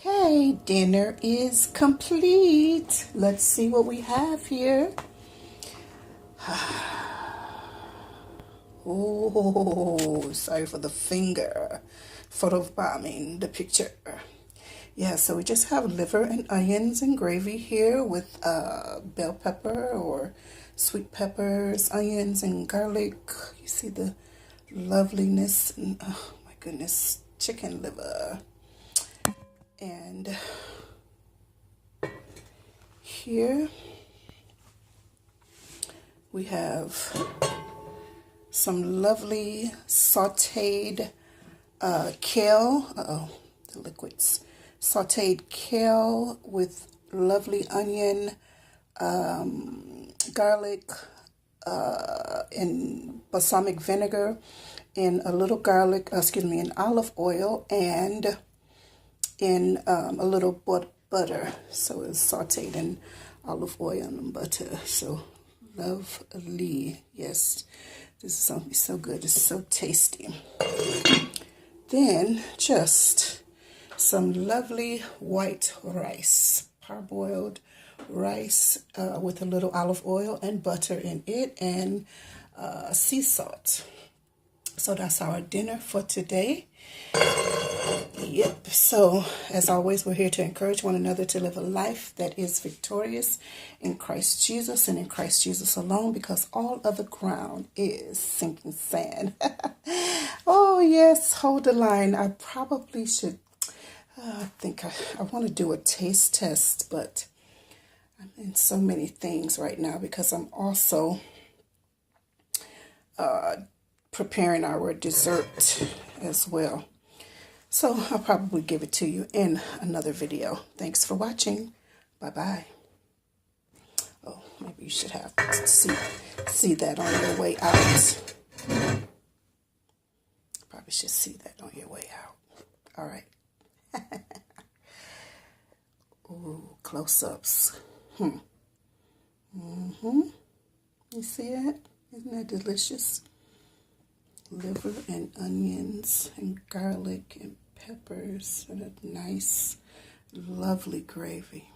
Okay, dinner is complete. Let's see what we have here. Oh, sorry for the finger photobombing the picture. Yeah, so we just have liver and onions and gravy here with bell pepper or sweet peppers, onions and garlic. You see the loveliness and oh my goodness, chicken liver. And here we have some lovely sauteed kale. The liquids. Sauteed kale with lovely onion, garlic, and balsamic vinegar, and a little garlic, and olive oil, and in a little butter. So it's sauteed in olive oil and butter. So lovely. Yes, this is something so good. It's so tasty. Then just some lovely white rice, parboiled rice with a little olive oil and butter in it, and sea salt. So that's our dinner for today. Yep. So as always, we're here to encourage one another to live a life that is victorious in Christ Jesus and in Christ Jesus alone, because all other ground is sinking sand. Oh yes, hold the line. I probably should. I think I want to do a taste test, but I'm in so many things right now because I'm also preparing our dessert as well. So I'll probably give it to you in another video. Thanks for watching. Bye-bye. Oh, maybe you should have to see that on your way out. Probably should see that on your way out. All right. Ooh, close-ups. You see that? Isn't that delicious? Liver and onions and garlic and peppers and a nice, lovely gravy.